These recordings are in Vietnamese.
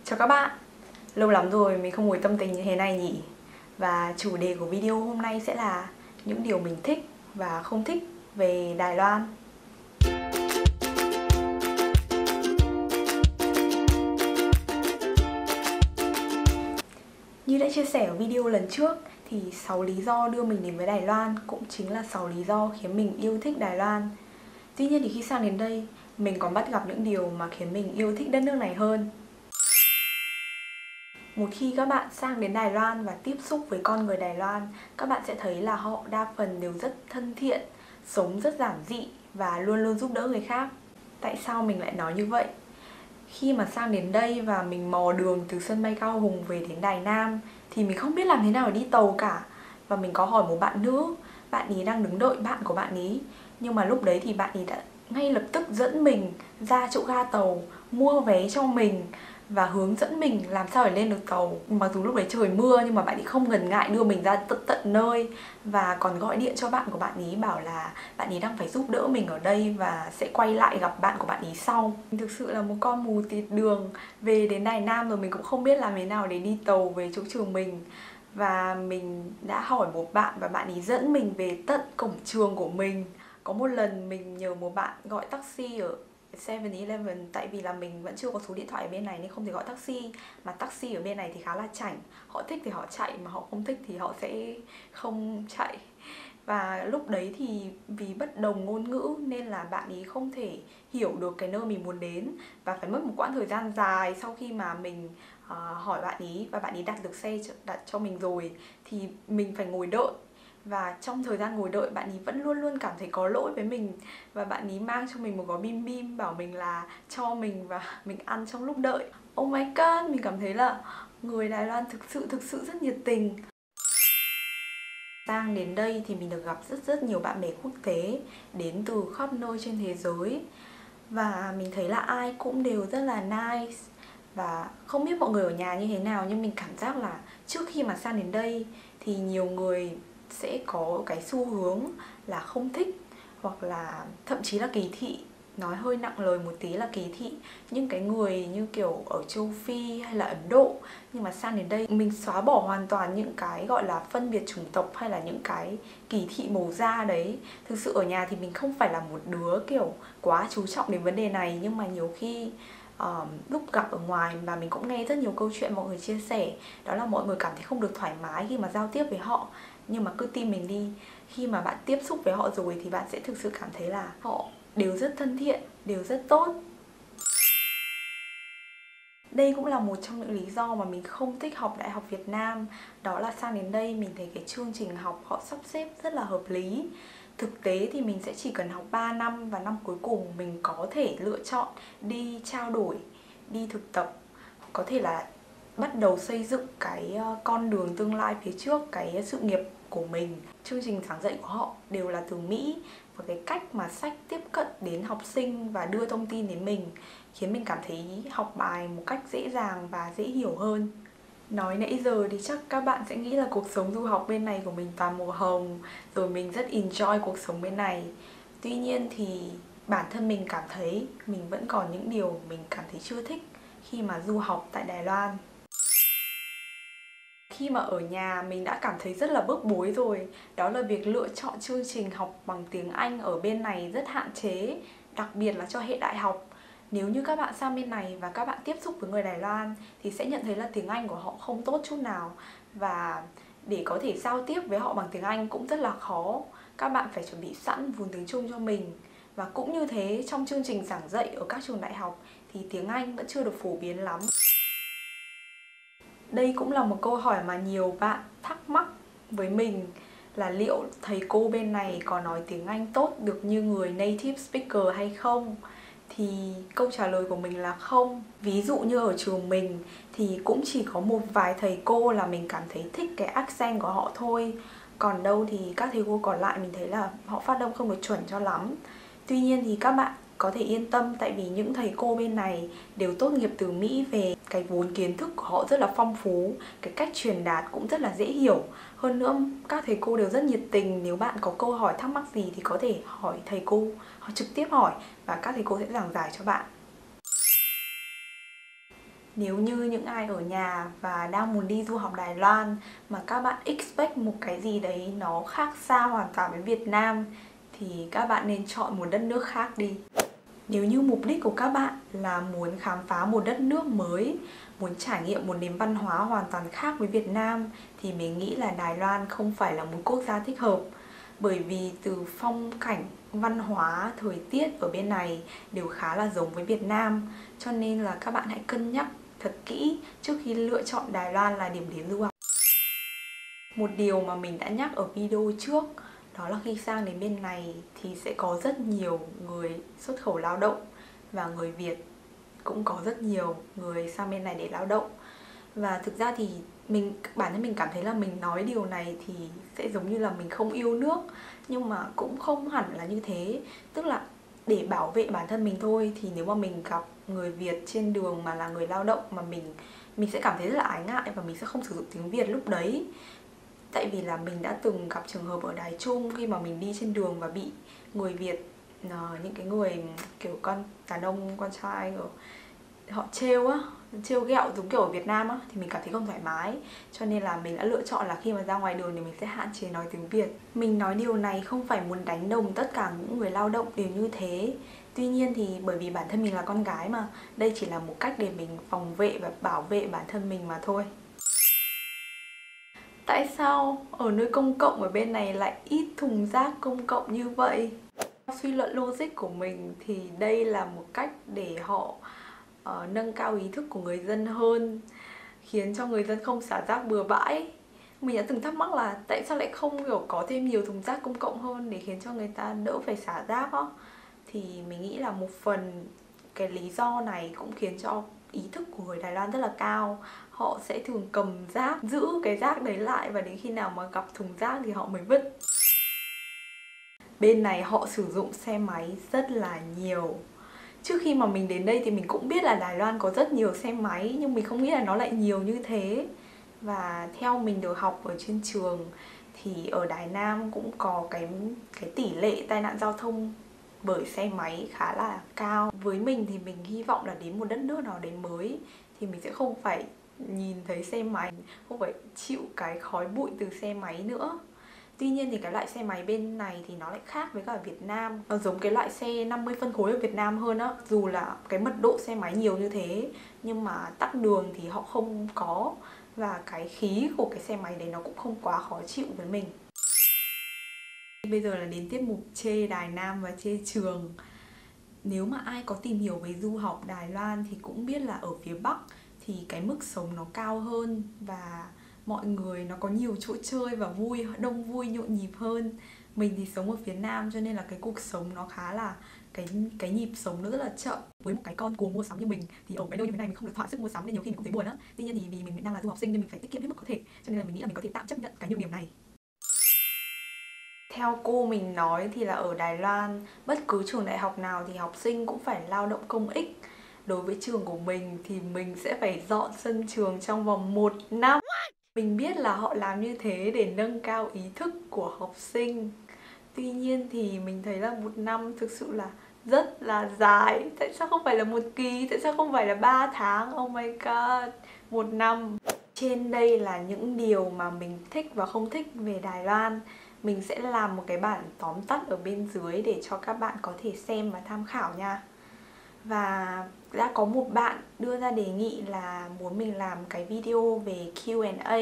Chào các bạn. Lâu lắm rồi mình không ngồi tâm tình như thế này nhỉ. Và chủ đề của video hôm nay sẽ là những điều mình thích và không thích về Đài Loan. Như đã chia sẻ ở video lần trước thì 6 lý do đưa mình đến với Đài Loan cũng chính là 6 lý do khiến mình yêu thích Đài Loan. Tuy nhiên thì khi sang đến đây, mình còn bắt gặp những điều mà khiến mình yêu thích đất nước này hơn. Một khi các bạn sang đến Đài Loan và tiếp xúc với con người Đài Loan, các bạn sẽ thấy là họ đa phần đều rất thân thiện, sống rất giản dị và luôn luôn giúp đỡ người khác. Tại sao mình lại nói như vậy? Khi mà sang đến đây và mình mò đường từ sân bay Cao Hùng về đến Đài Nam thì mình không biết làm thế nào để đi tàu cả. Và mình có hỏi một bạn nữ, bạn ý đang đứng đợi bạn của bạn ý. Nhưng mà lúc đấy thì bạn ý đã ngay lập tức dẫn mình ra chỗ ga tàu, mua vé cho mình và hướng dẫn mình làm sao để lên được tàu. Mặc dù lúc đấy trời mưa nhưng mà bạn ấy không ngần ngại đưa mình ra tận nơi và còn gọi điện cho bạn của bạn ý bảo là bạn ý đang phải giúp đỡ mình ở đây và sẽ quay lại gặp bạn của bạn ý sau. Thực sự là một con mù tịt đường, về đến Đài Nam rồi mình cũng không biết làm thế nào để đi tàu về chỗ trường mình. Và mình đã hỏi một bạn và bạn ý dẫn mình về tận cổng trường của mình. Có một lần mình nhờ một bạn gọi taxi ở 7-Eleven, tại vì là mình vẫn chưa có số điện thoại ở bên này nên không thể gọi taxi. Mà taxi ở bên này thì khá là chảnh, họ thích thì họ chạy mà họ không thích thì họ sẽ không chạy. Và lúc đấy thì vì bất đồng ngôn ngữ nên là bạn ý không thể hiểu được cái nơi mình muốn đến. Và phải mất một quãng thời gian dài sau khi mà mình hỏi bạn ý và bạn ý đặt được xe đặt cho mình rồi thì mình phải ngồi đợi. Và trong thời gian ngồi đợi bạn ý vẫn luôn luôn cảm thấy có lỗi với mình. Và bạn ý mang cho mình một gói bim bim bảo mình là cho mình và mình ăn trong lúc đợi. Oh my god, mình cảm thấy là người Đài Loan thực sự rất nhiệt tình. Sang đến đây thì mình được gặp rất nhiều bạn bè quốc tế đến từ khắp nơi trên thế giới. Và mình thấy là ai cũng đều rất là nice. Và không biết mọi người ở nhà như thế nào nhưng mình cảm giác là trước khi mà sang đến đây thì nhiều người sẽ có cái xu hướng là không thích hoặc là thậm chí là kỳ thị, nói hơi nặng lời một tí là kỳ thị những cái người như kiểu ở châu Phi hay là Ấn Độ. Nhưng mà sang đến đây mình xóa bỏ hoàn toàn những cái gọi là phân biệt chủng tộc hay là những cái kỳ thị màu da đấy. Thực sự ở nhà thì mình không phải là một đứa kiểu quá chú trọng đến vấn đề này, nhưng mà nhiều khi lúc gặp ở ngoài mà mình cũng nghe rất nhiều câu chuyện mọi người chia sẻ, đó là mọi người cảm thấy không được thoải mái khi mà giao tiếp với họ. Nhưng mà cứ tin mình đi, khi mà bạn tiếp xúc với họ rồi thì bạn sẽ thực sự cảm thấy là họ đều rất thân thiện, đều rất tốt. Đây cũng là một trong những lý do mà mình không thích học Đại học Việt Nam. Đó là sang đến đây mình thấy cái chương trình học họ sắp xếp rất là hợp lý. Thực tế thì mình sẽ chỉ cần học 3 năm và năm cuối cùng mình có thể lựa chọn đi trao đổi, đi thực tập, có thể là bắt đầu xây dựng cái con đường tương lai phía trước, cái sự nghiệp của mình. Chương trình giảng dạy của họ đều là từ Mỹ và cái cách mà sách tiếp cận đến học sinh và đưa thông tin đến mình khiến mình cảm thấy học bài một cách dễ dàng và dễ hiểu hơn. Nói nãy giờ thì chắc các bạn sẽ nghĩ là cuộc sống du học bên này của mình toàn màu hồng, rồi mình rất enjoy cuộc sống bên này. Tuy nhiên thì bản thân mình cảm thấy mình vẫn còn những điều mình cảm thấy chưa thích khi mà du học tại Đài Loan. Khi mà ở nhà mình đã cảm thấy rất là bức bối rồi. Đó là việc lựa chọn chương trình học bằng tiếng Anh ở bên này rất hạn chế, đặc biệt là cho hệ đại học. Nếu như các bạn sang bên này và các bạn tiếp xúc với người Đài Loan thì sẽ nhận thấy là tiếng Anh của họ không tốt chút nào. Và để có thể giao tiếp với họ bằng tiếng Anh cũng rất là khó. Các bạn phải chuẩn bị sẵn vốn tiếng Trung cho mình. Và cũng như thế, trong chương trình giảng dạy ở các trường đại học thì tiếng Anh vẫn chưa được phổ biến lắm. Đây cũng là một câu hỏi mà nhiều bạn thắc mắc với mình là liệu thầy cô bên này có nói tiếng Anh tốt được như người native speaker hay không? Thì câu trả lời của mình là không. Ví dụ như ở trường mình thì cũng chỉ có một vài thầy cô là mình cảm thấy thích cái accent của họ thôi. Còn đâu thì các thầy cô còn lại mình thấy là họ phát âm không được chuẩn cho lắm. Tuy nhiên thì các bạn có thể yên tâm, tại vì những thầy cô bên này đều tốt nghiệp từ Mỹ về, cái vốn kiến thức của họ rất là phong phú, cái cách truyền đạt cũng rất là dễ hiểu. Hơn nữa các thầy cô đều rất nhiệt tình, nếu bạn có câu hỏi thắc mắc gì thì có thể hỏi thầy cô, họ trực tiếp hỏi và các thầy cô sẽ giảng giải cho bạn. Nếu như những ai ở nhà và đang muốn đi du học Đài Loan mà các bạn expect một cái gì đấy nó khác xa hoàn toàn với Việt Nam thì các bạn nên chọn một đất nước khác đi. Nếu như mục đích của các bạn là muốn khám phá một đất nước mới, muốn trải nghiệm một nền văn hóa hoàn toàn khác với Việt Nam thì mình nghĩ là Đài Loan không phải là một quốc gia thích hợp. Bởi vì từ phong cảnh, văn hóa, thời tiết ở bên này đều khá là giống với Việt Nam. Cho nên là các bạn hãy cân nhắc thật kỹ trước khi lựa chọn Đài Loan là điểm đến du học. Một điều mà mình đã nhắc ở video trước đó là khi sang đến bên này thì sẽ có rất nhiều người xuất khẩu lao động và người Việt cũng có rất nhiều người sang bên này để lao động. Và thực ra thì bản thân mình cảm thấy là mình nói điều này thì sẽ giống như là mình không yêu nước, nhưng mà cũng không hẳn là như thế. Tức là để bảo vệ bản thân mình thôi, thì nếu mà mình gặp người Việt trên đường mà là người lao động mà mình sẽ cảm thấy rất là ái ngại và mình sẽ không sử dụng tiếng Việt lúc đấy. Tại vì là mình đã từng gặp trường hợp ở Đài Trung khi mà mình đi trên đường và bị người Việt, những cái người kiểu đàn ông con trai họ trêu ghẹo giống kiểu ở Việt Nam á, thì mình cảm thấy không thoải mái. Cho nên là mình đã lựa chọn là khi mà ra ngoài đường thì mình sẽ hạn chế nói tiếng Việt. Mình nói điều này không phải muốn đánh đồng tất cả những người lao động đều như thế. Tuy nhiên thì bởi vì bản thân mình là con gái mà, đây chỉ là một cách để mình phòng vệ và bảo vệ bản thân mình mà thôi. Tại sao ở nơi công cộng ở bên này lại ít thùng rác công cộng như vậy? Suy luận logic của mình thì đây là một cách để họ nâng cao ý thức của người dân hơn, khiến cho người dân không xả rác bừa bãi. Mình đã từng thắc mắc là tại sao lại không có thêm nhiều thùng rác công cộng hơn để khiến cho người ta đỡ phải xả rác á. Thì mình nghĩ là một phần cái lý do này cũng khiến cho ý thức của người Đài Loan rất là cao. Họ sẽ thường cầm rác, giữ cái rác đấy lại và đến khi nào mà gặp thùng rác thì họ mới vứt. Bên này họ sử dụng xe máy rất là nhiều. Trước khi mà mình đến đây thì mình cũng biết là Đài Loan có rất nhiều xe máy, nhưng mình không nghĩ là nó lại nhiều như thế. Và theo mình được học ở trên trường thì ở Đài Nam cũng có cái tỷ lệ tai nạn giao thông bởi xe máy khá là cao. Với mình thì mình hy vọng là đến một đất nước nào đấy mới thì mình sẽ không phải nhìn thấy xe máy, không phải chịu cái khói bụi từ xe máy nữa. Tuy nhiên thì cái loại xe máy bên này thì nó lại khác với cả Việt Nam. Nó giống cái loại xe 50 phân khối ở Việt Nam hơn á. Dù là cái mật độ xe máy nhiều như thế, nhưng mà tắc đường thì họ không có. Và cái khí của cái xe máy đấy nó cũng không quá khó chịu với mình. Bây giờ là đến tiết mục chê Đài Nam và chê trường. Nếu mà ai có tìm hiểu về du học Đài Loan thì cũng biết là ở phía Bắc thì cái mức sống nó cao hơn và mọi người nó có nhiều chỗ chơi và đông vui nhộn nhịp hơn. Mình thì sống ở phía Nam cho nên là cái cuộc sống nó khá là cái nhịp sống nó rất là chậm. Với một cái con cuồng mua sắm như mình thì ở cái nơi như thế này mình không được thỏa sức mua sắm nên nhiều khi mình cũng thấy buồn á. Tuy nhiên thì vì mình đang là du học sinh nên mình phải tiết kiệm hết mức có thể, cho nên là mình nghĩ là mình có thể tạm chấp nhận cái nhược điểm này. Theo cô mình nói thì là ở Đài Loan, bất cứ trường đại học nào thì học sinh cũng phải lao động công ích. Đối với trường của mình thì mình sẽ phải dọn sân trường trong vòng 1 năm. Mình biết là họ làm như thế để nâng cao ý thức của học sinh. Tuy nhiên thì mình thấy là 1 năm thực sự là rất là dài. Tại sao không phải là 1 kỳ? Tại sao không phải là 3 tháng? Oh my god, 1 năm. Trên đây là những điều mà mình thích và không thích về Đài Loan. Mình sẽ làm một cái bản tóm tắt ở bên dưới để cho các bạn có thể xem và tham khảo nha. Và đã có một bạn đưa ra đề nghị là muốn mình làm cái video về Q&A.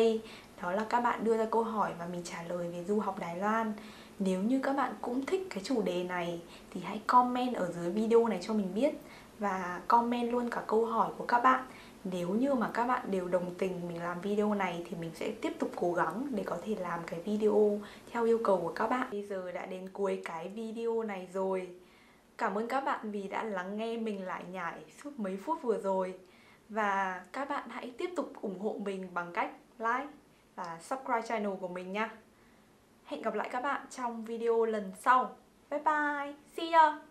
Đó là các bạn đưa ra câu hỏi và mình trả lời về du học Đài Loan. Nếu như các bạn cũng thích cái chủ đề này thì hãy comment ở dưới video này cho mình biết. Và comment luôn cả câu hỏi của các bạn. Nếu như mà các bạn đều đồng tình mình làm video này thì mình sẽ tiếp tục cố gắng để có thể làm cái video theo yêu cầu của các bạn. Bây giờ đã đến cuối cái video này rồi. Cảm ơn các bạn vì đã lắng nghe mình lải nhải suốt mấy phút vừa rồi. Và các bạn hãy tiếp tục ủng hộ mình bằng cách like và subscribe channel của mình nha. Hẹn gặp lại các bạn trong video lần sau. Bye bye, see ya!